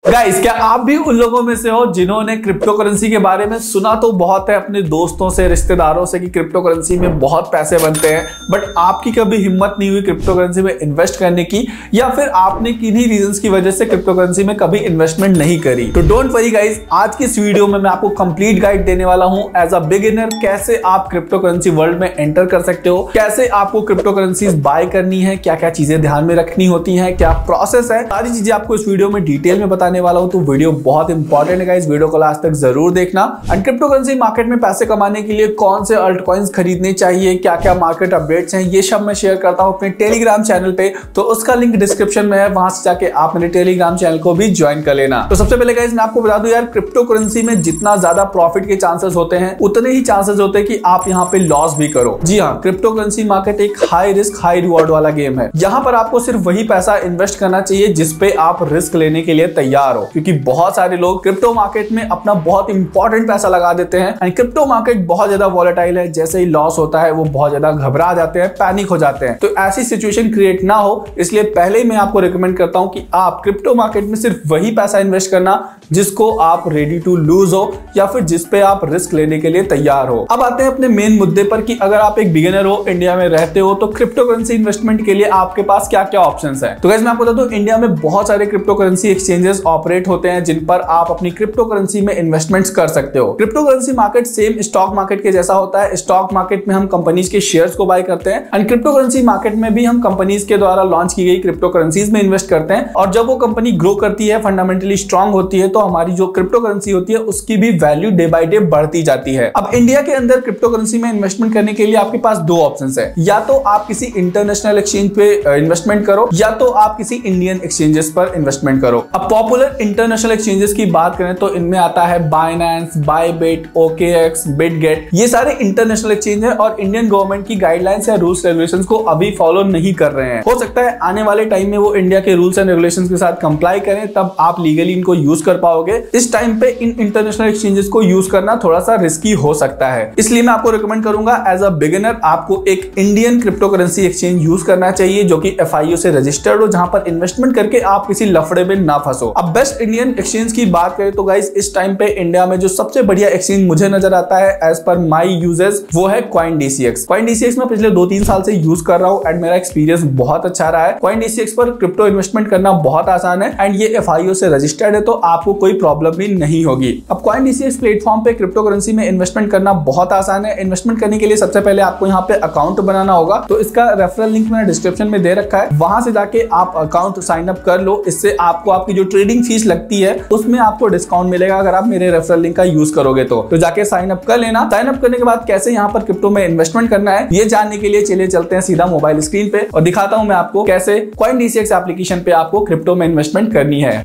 Guys, क्या आप भी उन लोगों में से हो जिन्होंने क्रिप्टो करेंसी के बारे में सुना तो बहुत है अपने दोस्तों से, रिश्तेदारों से कि क्रिप्टो करेंसी में बहुत पैसे बनते हैं, बट आपकी कभी हिम्मत नहीं हुई क्रिप्टो करेंसी में इन्वेस्ट करने की, या फिर आपने किन्हीं रीजंस की वजह से क्रिप्टो करेंसी में कभी इन्वेस्टमेंट नहीं करी। तो डोंट वरी गाइस, आज की इस वीडियो में मैं आपको कंप्लीट गाइड देने वाला हूं एज अ बिगिनर, कैसे आप क्रिप्टो करेंसी वर्ल्ड में एंटर कर सकते हो, कैसे आपको क्रिप्टो करेंसी बाय करनी है, क्या क्या चीजें ध्यान में रखनी होती है, क्या प्रोसेस है, सारी चीजें आपको इस वीडियो में डिटेल में बताने वाला हूं। तो वीडियो बहुत इंपॉर्टेंट है गाइस, वीडियो को लास्ट तक जरूर देखना। एंड क्रिप्टो करेंसी मार्केट में पैसे कमाने के लिए कौन से अल्ट कॉइन्स खरीदने चाहिए, क्या क्या मार्केट अपडेट्स हैं, ये सब मैं शेयर करता हूं अपने टेलीग्राम चैनल पे, तो उसका लिंक डिस्क्रिप्शन में है, वहां से जाके आप मेरे टेलीग्राम चैनल को भी ज्वाइन कर लेना। तो सबसे पहले गाइस मैं आपको बता दूं यार, क्रिप्टो करेंसी में जितना ज्यादा प्रॉफिट के चांसेस होते हैं उतने ही चांसेस होते हैं कि आप यहाँ पे लॉस भी करो। जी हाँ, क्रिप्टो करेंसी मार्केट एक हाई रिस्क हाई रिवॉर्ड वाला गेम है। यहाँ पर आपको सिर्फ वही पैसा इन्वेस्ट करना चाहिए जिसपे आप रिस्क लेने के लिए तैयार हो, क्योंकि बहुत सारे लोग क्रिप्टो मार्केट में अपना बहुत इंपॉर्टेंट पैसा लगा देते हैं एंड क्रिप्टो मार्केट बहुत ज्यादा वॉलेटाइल है, जैसे ही लॉस होता है वो बहुत ज्यादा घबरा जाते हैं, पैनिक हो जाते हैं। तो ऐसी सिचुएशन क्रिएट ना हो, इसलिए पहले ही मैं आपको रिकमेंड करता हूं कि आप क्रिप्टो मार्केट में सिर्फ वही पैसा इन्वेस्ट करना जिसको आप रेडी टू लूज हो या फिर जिस पे आप रिस्क लेने के लिए तैयार हो। अब आते हैं अपने मेन मुद्दे पर कि अगर आप एक बिगिनर हो, इंडिया में रहते हो, तो क्रिप्टो करेंसी इन्वेस्टमेंट के लिए आपके पास क्या क्या ऑप्शंस हैं। तो गाइस मैं आपको बता दूं, इंडिया में बहुत सारे क्रिप्टो करेंसी एक्सचेंजेस ऑपरेट होते हैं जिन पर आप अपनी क्रिप्टो करेंसी में इन्वेस्टमेंट्स कर सकते हो। Crypto currency market same stock market के जैसा होता है। स्टॉक मार्केट में हम कंपनीज के शेयर्स को बाय करते हैं एंड क्रिप्टो करेंसी मार्केट में भी हम कंपनीज के द्वारा लॉन्च की गई क्रिप्टो करेंसीज में इन्वेस्ट करते हैं, और जब वो कंपनी ग्रो करती है, फंडामेंटली स्ट्रांग होती है, तो हमारी जो क्रिप्टो करेंसी होती है उसकी भी वैल्यू डे बाय डे बढ़ती जाती है। अब इंडिया के अंदर क्रिप्टो करेंसी में इन्वेस्टमेंट करने के लिए आपके पास दो ऑप्शंस है, या तो आप किसी इंटरनेशनल एक्सचेंज पे इन्वेस्टमेंट करो, या तो आप किसी इंडियन एक्सचेंजेस पर इन्वेस्टमेंट करो। अब पॉपुलर इंटरनेशनल एक्सचेंजेस की बात करें तो इनमें आता है बाइनेंस, बायबिट, OKX, बिटगेट। ये सारे इंटरनेशनल एक्सचेंज है और इंडियन गवर्नमेंट की गाइडलाइंस या रूल्स रेगुलेशंस को अभी फॉलो नहीं कर रहे हैं। हो सकता है आने वाले टाइम में वो इंडिया के रूल्स एंड रेगुलेशंस के साथ कंप्लाई करें, तब आप लीगली इनको यूज कर पाओगे। इस टाइम पे इन इंटरनेशनल एक्सचेंजेस को यूज करना थोड़ा सा रिस्की हो सकता है, इसलिए मैं आपको रिकमेंड करूंगा एज अ बिगिनर आपको एक Indian crypto currency exchange use करना चाहिए जो कि FIO से रजिस्टर्ड हो, जहां पर इन्वेस्टमेंट करके आप किसी लफड़े में ना फंसो। अब बेस्ट इंडियन एक्सचेंज की बात करें तो गाइस इस टाइम पे इंडिया में जो सबसे बढ़िया एक्सचेंज मुझे नजर आता है एज पर माई यूजेस, वो है CoinDCX। CoinDCX मैं पिछले 2-3 साल से यूज कर रहा हूं एंड मेरा एक्सपीरियंस बहुत अच्छा रहा है। CoinDCX पर क्रिप्टो इन्वेस्टमेंट करना बहुत आसान है एंड ये FIO से रजिस्टर्ड है, तो आपको कोई प्रॉब्लम भी नहीं होगी। अब CoinDCX प्लेटफॉर्म पे क्रिप्टो करेंसी में इन्वेस्टमेंट करना बहुत आसान है। इन्वेस्टमेंट करने के लिए सबसे पहले आपको यहाँ पे अकाउंट बनाना होगा, तो इसका रेफरल लिंक मैंने डिस्क्रिप्शन में दे रखा है, वहां से जाके आप अकाउंट साइन अप कर लो। इससे आपको आपकी जो ट्रेडिंग फीस लगती है उसमें आपको डिस्काउंट मिलेगा अगर आप मेरे रेफरल लिंक का यूज करोगे तो जाके साइन अप कर लेना। साइन अप करने के बाद कैसे यहाँ पर क्रिप्टो में इन्वेस्टमेंट करना है ये जानने के लिए चलिए चलते हैं सीधा मोबाइल स्क्रीन पे और दिखाता हूं मैं आपको कैसे CoinDCX एप्लीकेशन पे आपको क्रिप्टो में इन्वेस्टमेंट करनी है।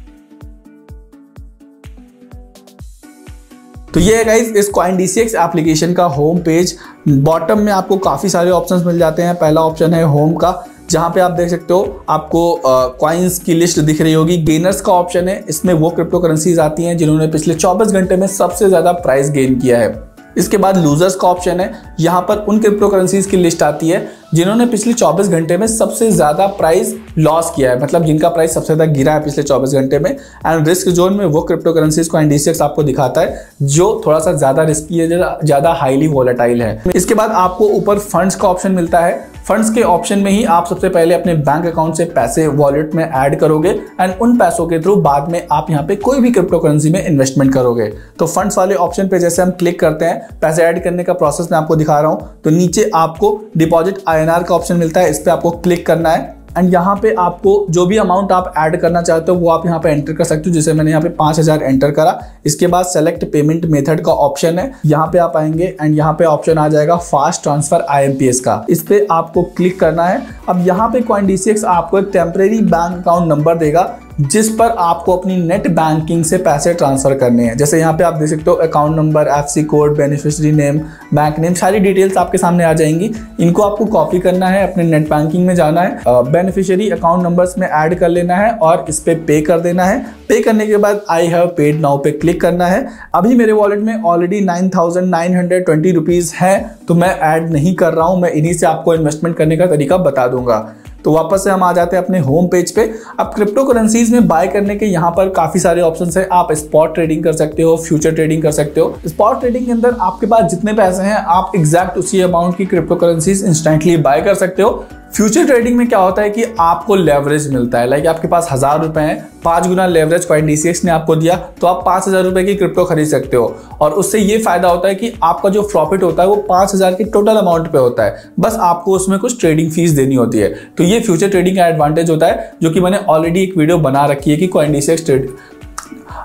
तो ये है गाइस इस CoinDCX एप्लीकेशन का होम पेज। बॉटम में आपको काफी सारे ऑप्शंस मिल जाते हैं। पहला ऑप्शन है होम का, जहां पे आप देख सकते हो आपको कॉइन्स की लिस्ट दिख रही होगी। गेनर्स का ऑप्शन है, इसमें वो क्रिप्टो करेंसीज आती हैं जिन्होंने पिछले 24 घंटे में सबसे ज्यादा प्राइस गेन किया है। इसके बाद लूजर्स का ऑप्शन है, यहाँ पर उन क्रिप्टो करेंसीज की लिस्ट आती है जिन्होंने पिछले 24 घंटे में सबसे ज्यादा प्राइस लॉस किया है, मतलब जिनका प्राइस सबसे ज्यादा गिरा है पिछले 24 घंटे में। एंड रिस्क जोन में वो क्रिप्टो करेंसीज CoinDCX आपको दिखाता है जो थोड़ा सा ज्यादा रिस्की है, ज्यादा हाईली वॉलेटाइल है। इसके बाद आपको ऊपर फंड्स का ऑप्शन मिलता है। फंड्स के ऑप्शन में ही आप सबसे पहले अपने बैंक अकाउंट से पैसे वॉलेट में ऐड करोगे एंड उन पैसों के थ्रू बाद में आप यहाँ पे कोई भी क्रिप्टो करेंसी में इन्वेस्टमेंट करोगे। तो फंड्स वाले ऑप्शन पे जैसे हम क्लिक करते हैं, पैसे ऐड करने का प्रोसेस मैं आपको दिखा रहा हूँ, तो नीचे आपको डिपॉजिट INR का ऑप्शन मिलता है, इस पे आपको क्लिक करना है एंड यहाँ पे आपको जो भी अमाउंट आप ऐड करना चाहते हो वो आप यहाँ पे एंटर कर सकते हो। जैसे मैंने यहाँ पे 5000 एंटर करा। इसके बाद सेलेक्ट पेमेंट मेथड का ऑप्शन है, यहाँ पे आप आएंगे एंड यहाँ पे ऑप्शन आ जाएगा फास्ट ट्रांसफर IMPS का, इस पे आपको क्लिक करना है। अब यहाँ पे CoinDCX आपको एक टेम्परेरी बैंक अकाउंट नंबर देगा जिस पर आपको अपनी नेट बैंकिंग से पैसे ट्रांसफर करने हैं। जैसे यहाँ पे आप देख सकते हो account number, FC code, beneficiary name, bank name, सारी डिटेल्स आपके सामने आ जाएंगी। इनको आपको कॉपी करना है, अपने नेट बैंकिंग में जाना है, बेनिफिशियरी अकाउंट नंबर्स में ऐड कर लेना है और इस पे पे कर देना है। पे करने के बाद आई हैव पेड नाउ पे क्लिक करना है। अभी मेरे वॉलेट में ऑलरेडी 9,920 रुपीज है, तो मैं ऐड नहीं कर रहा हूं। मैं इन्हीं से आपको इन्वेस्टमेंट करने का तरीका बता दूंगा। तो वापस से हम आ जाते हैं अपने होम पेज पे। अब क्रिप्टो करेंसीज में बाय करने के यहाँ पर काफी सारे ऑप्शंस है। आप स्पॉट ट्रेडिंग कर सकते हो, फ्यूचर ट्रेडिंग कर सकते हो। स्पॉट ट्रेडिंग के अंदर आपके पास जितने पैसे हैं आप एग्जैक्ट उसी अमाउंट की क्रिप्टो करेंसीज इंस्टेंटली बाय कर सकते हो। फ्यूचर ट्रेडिंग में क्या होता है कि आपको लेवरेज मिलता है। लाइक आपके पास 1000 रुपए हैं, 5 गुना लेवरेज CoinDCX ने आपको दिया, तो आप 5000 रुपए की क्रिप्टो खरीद सकते हो। और उससे ये फायदा होता है कि आपका जो प्रॉफिट होता है वो 5000 की टोटल अमाउंट पे होता है, बस आपको उसमें कुछ ट्रेडिंग फीस देनी होती है। तो ये फ्यूचर ट्रेडिंग का एडवांटेज होता है, जो कि मैंने ऑलरेडी एक वीडियो बना रखी है कि CoinDCX trade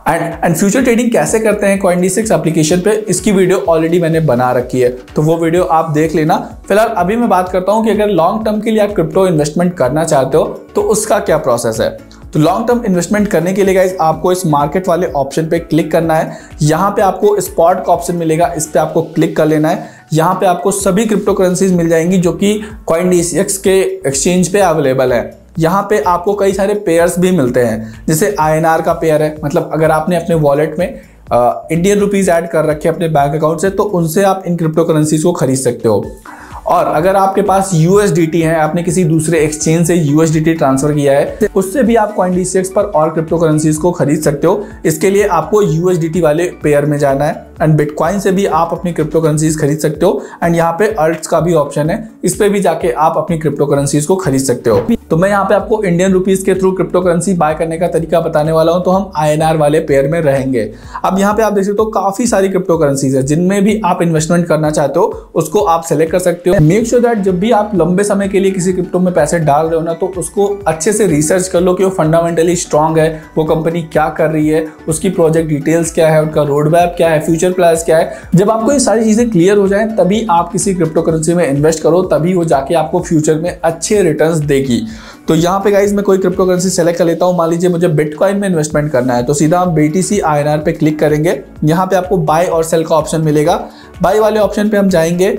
and future trading कैसे करते हैं CoinDCX एप्लीकेशन पे, इसकी वीडियो ऑलरेडी मैंने बना रखी है, तो वो वीडियो आप देख लेना। फिलहाल अभी मैं बात करता हूं कि अगर लॉन्ग टर्म के लिए आप क्रिप्टो इन्वेस्टमेंट करना चाहते हो तो उसका क्या प्रोसेस है। तो लॉन्ग टर्म इन्वेस्टमेंट करने के लिए गाइस आपको इस मार्केट वाले ऑप्शन पे क्लिक करना है। यहाँ पे आपको स्पॉट का ऑप्शन मिलेगा, इस पे आपको क्लिक कर लेना है। यहाँ पे आपको सभी क्रिप्टो करेंसीज मिल जाएंगी जो कि CoinDCX के एक्सचेंज पे अवेलेबल है। यहाँ पे आपको कई सारे पेयर्स भी मिलते हैं, जैसे INR का पेयर है, मतलब अगर आपने अपने वॉलेट में इंडियन रुपीज ऐड कर रखे अपने बैंक अकाउंट से, तो उनसे आप इन क्रिप्टो करेंसीज को खरीद सकते हो। और अगर आपके पास USDT है, आपने किसी दूसरे एक्सचेंज से USDT ट्रांसफर किया है, उससे भी आप CoinDCX पर और क्रिप्टो करेंसीज को खरीद सकते हो। इसके लिए आपको USDT वाले पेयर में जाना है। एंड बिटकॉइन से भी आप अपनी क्रिप्टो करेंसीज खरीद सकते हो। एंड यहाँ पे अल्ट्स का भी ऑप्शन है, इस पे भी जाके आप अपनी क्रिप्टो करेंसीज को खरीद सकते हो। तो मैं यहाँ पे आपको इंडियन रुपीज के थ्रू क्रिप्टो करेंसी बाय करने का तरीका बताने वाला हूँ, तो हम INR वाले पेयर में रहेंगे। अब यहाँ पे आप देख सकते हो काफी सारी क्रिप्टो करेंसीज है, जिनमें भी आप इन्वेस्टमेंट करना चाहते हो उसको आप सेलेक्ट कर सकते हो। मेक श्योर दैट जब भी आप लंबे समय के लिए किसी क्रिप्टो में पैसे डाल रहे हो ना, तो उसको अच्छे से रिसर्च कर लो कि वो फंडामेंटली स्ट्रांग है, वो कंपनी क्या कर रही है, उसकी प्रोजेक्ट डिटेल्स क्या है, उनका रोड मैप क्या है, फ्यूचर प्लान्स क्या है। जब आपको ये सारी चीजें क्लियर हो जाए तभी आप किसी क्रिप्टो करेंसी में इन्वेस्ट करो, तभी वो जाके आपको फ्यूचर में अच्छे रिटर्न्स देगी। तो यहाँ पे गाइज मैं कोई क्रिप्टो करेंसी सेलेक्ट कर लेता हूँ। मान लीजिए मुझे बिटकॉइन में इन्वेस्टमेंट करना है, तो सीधा हम BTC INR पे क्लिक करेंगे। यहाँ पे आपको बाय और सेल का ऑप्शन मिलेगा। बाय वाले ऑप्शन पे हम जाएंगे।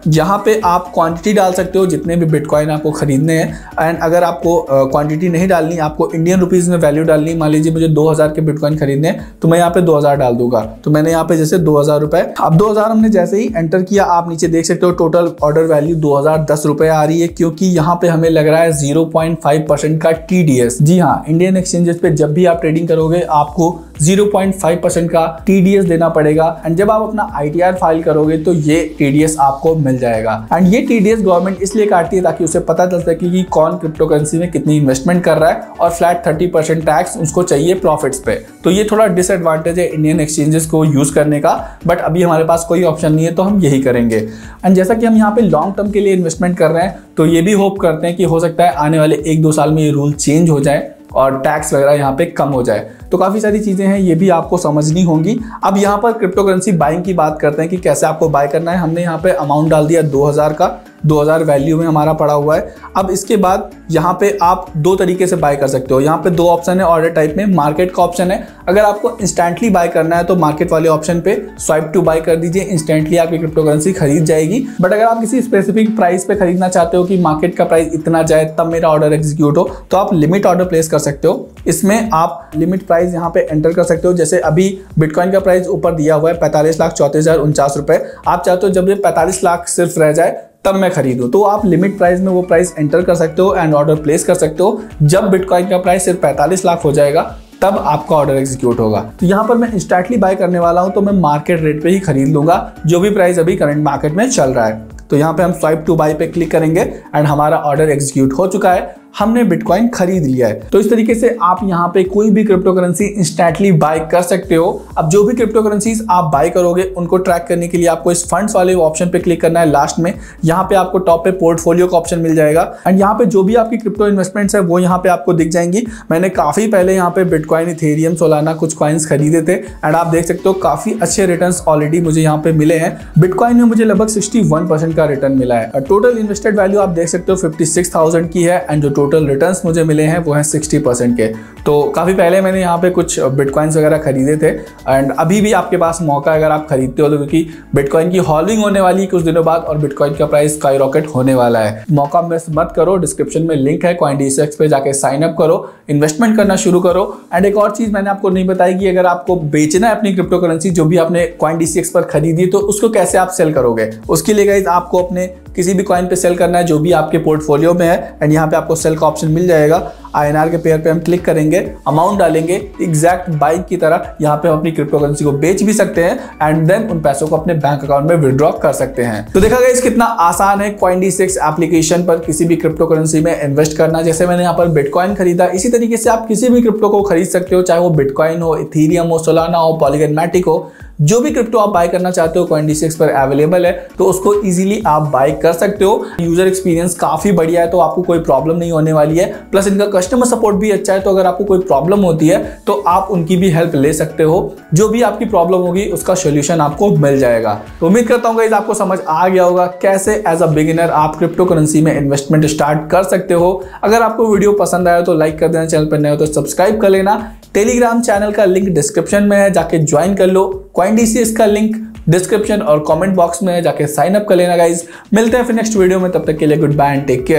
यहाँ पे आप क्वांटिटी डाल सकते हो जितने भी बिटकॉइन आपको खरीदने हैं। एंड अगर आपको क्वांटिटी नहीं डालनी, आपको इंडियन रुपीस में वैल्यू डालनी, मान लीजिए मुझे 2000 के बिटकॉइन खरीदने हैं, तो मैं यहाँ पे 2000 डाल दूंगा। तो मैंने यहाँ पे जैसे 2000 रुपए, अब 2000 हमने जैसे ही एंटर किया, आप नीचे देख सकते हो टोटल ऑर्डर वैल्यू 2010 रुपए आ रही है, क्योंकि यहाँ पे हमें लग रहा है 0.5% का TDS। जी हाँ, इंडियन एक्सचेंजेस पे जब भी आप ट्रेडिंग करोगे आपको 0.5% का TDS देना पड़ेगा। एंड जब आप अपना ITR फाइल करोगे तो ये TDS आपको मिल जाएगा। एंड ये TDS गवर्नमेंट इसलिए काटती है ताकि उसे पता चल सके कि कौन क्रिप्टो करेंसी में कितनी इन्वेस्टमेंट कर रहा है, और फ्लैट 30% टैक्स उसको चाहिए प्रॉफिट्स पे। तो ये थोड़ा डिसएडवांटेज है इंडियन एक्सचेंजेस को यूज करने का, बट अभी हमारे पास कोई ऑप्शन नहीं है तो हम यही करेंगे। एंड जैसा कि हम यहाँ पे लॉन्ग टर्म के लिए इन्वेस्टमेंट कर रहे हैं, तो ये भी होप करते हैं कि हो सकता है आने वाले 1-2 साल में ये रूल चेंज हो जाए और टैक्स वगैरह यहाँ पे कम हो जाए। तो काफी सारी चीजें हैं, ये भी आपको समझनी होंगी। अब यहाँ पर क्रिप्टो करेंसी बाइंग की बात करते हैं कि कैसे आपको बाय करना है। हमने यहाँ पे अमाउंट डाल दिया 2000 का, 2000 वैल्यू में हमारा पड़ा हुआ है। अब इसके बाद यहाँ पे आप 2 तरीके से बाय कर सकते हो। यहाँ पे 2 ऑप्शन है ऑर्डर टाइप में। मार्केट का ऑप्शन है, अगर आपको इंस्टेंटली बाय करना है तो मार्केट वाले ऑप्शन पे स्वाइप टू बाय कर दीजिए, इंस्टेंटली आपकी क्रिप्टो करेंसी खरीद जाएगी। बट अगर आप किसी स्पेसिफिक प्राइस पे खरीदना चाहते हो कि मार्केट का प्राइस इतना जाए तब मेरा ऑर्डर एग्जीक्यूट हो, तो आप लिमिट ऑर्डर प्लेस कर सकते हो। इसमें आप लिमिट प्राइस यहाँ पे एंटर कर सकते हो। जैसे अभी बिटकॉइन का प्राइस ऊपर दिया हुआ है 45,34,049 रुपए। आप चाहते हो जब ये 45 लाख सिर्फ रह जाए तब मैं खरीदूं, तो आप लिमिट प्राइस में वो प्राइस एंटर कर सकते हो एंड ऑर्डर प्लेस कर सकते हो। जब बिटकॉइन का प्राइस सिर्फ 45 लाख हो जाएगा तब आपका ऑर्डर एग्जीक्यूट होगा। तो यहाँ पर मैं इंस्टेंटली बाय करने वाला हूं, तो मैं मार्केट रेट पे ही खरीद लूंगा, जो भी प्राइस अभी करंट मार्केट में चल रहा है। तो यहाँ पे हम स्वाइप टू बाय पे क्लिक करेंगे एंड हमारा ऑर्डर एग्जीक्यूट हो चुका है, हमने बिटकॉइन खरीद लिया है। तो इस तरीके से आप यहाँ पे कोई भी क्रिप्टो करेंसी इंस्टेंटली बाय कर सकते हो। अब जो भी क्रिप्टो करेंसीज आप बाय करोगे उनको ट्रैक करने के लिए आपको इस फंड्स वाले ऑप्शन पे क्लिक करना है लास्ट में। यहाँ पे आपको टॉप पे पोर्टफोलियो का ऑप्शन मिल जाएगा एंड यहाँ पे जो भी आपकी क्रिप्टो इन्वेस्टमेंट्स है वो यहाँ पे आपको दिख जाएंगी। मैंने काफी पहले यहाँ पे बिटकॉइन, इथेरियम, सोलाना कुछ कॉइन्स खरीदे थे एंड आप देख सकते हो काफी अच्छे रिटर्न्स ऑलरेडी मुझे यहाँ पे मिले हैं। बिटकॉइन में मुझे लगभग 61% का रिटर्न मिला है। टोटल इन्वेस्टेड वैल्यू आप देख सकते हो 56,000 की है एंड जो टोटल रिटर्न्स मुझे मिले हैं वो हैं 60% के। तो काफी पहले मैंने यहाँ पे कुछ बिटकॉइंस वगैरह खरीदे थे एंड अभी भी आपके पास मौका अगर आप खरीदते हो तो, क्योंकि बिटकॉइन की हॉल्विंग होने वाली है कुछ दिनों बाद और बिटकॉइन का प्राइस स्काई रॉकेट होने वाला है। मौका मिस मत करो, डिस्क्रिप्शन में लिंक है, CoinDCX पे जाके साइन अप करो, इन्वेस्टमेंट करना शुरू करो। एंड एक और चीज मैंने आपको नहीं बताई कि अगर आपको बेचना है अपनी क्रिप्टो करेंसी जो भी आपने CoinDCX पर खरीदी तो उसको कैसे आप सेल करोगे। उसके लिए गाइस आपको अपने किसी भी कॉइन पे सेल करना है जो भी आपके पोर्टफोलियो में है, एंड यहाँ पे आपको सेल का ऑप्शन मिल जाएगा। INR के पेयर पे हम क्लिक करेंगे, अमाउंट डालेंगे, एग्जैक्ट बाइक की तरह यहाँ पे हम अपनी क्रिप्टो करेंसी को बेच भी सकते हैं एंड देन उन पैसों को अपने बैंक अकाउंट में विड्रॉ कर सकते हैं। तो देखा गाइस कितना आसान है CoinDCX एप्लीकेशन पर किसी भी क्रिप्टो करेंसी में इन्वेस्ट करना। जैसे मैंने यहाँ पर बिटकॉइन खरीदा, इसी तरीके से आप किसी भी क्रिप्टो को खरीद सकते हो, चाहे वो बिटकॉइन हो, इथेरियम हो, सोलाना हो, पॉलीगन मैटिक हो, जो भी क्रिप्टो आप बाय करना चाहते हो CoinDCX पर अवेलेबल है, तो उसको इजीली आप बाय कर सकते हो। यूजर एक्सपीरियंस काफी बढ़िया है, तो आपको कोई प्रॉब्लम नहीं होने वाली है। प्लस इनका कस्टमर सपोर्ट भी अच्छा है, तो अगर आपको कोई प्रॉब्लम होती है तो आप उनकी भी हेल्प ले सकते हो। जो भी आपकी प्रॉब्लम होगी उसका सोल्यूशन आपको मिल जाएगा। तो उम्मीद करता हूँ गाइस आपको समझ आ गया होगा कैसे एज अ बिगिनर आप क्रिप्टो करेंसी में इन्वेस्टमेंट स्टार्ट कर सकते हो। अगर आपको वीडियो पसंद आया तो लाइक कर देना, चैनल पर नए हो तो सब्सक्राइब कर लेना। टेलीग्राम चैनल का लिंक डिस्क्रिप्शन में है, जाके ज्वाइन कर लो। CoinDCX का लिंक डिस्क्रिप्शन और कमेंट बॉक्स में है, जाके साइन अप कर लेना गाइज। मिलते हैं फिर नेक्स्ट वीडियो में, तब तक के लिए goodbye and take care.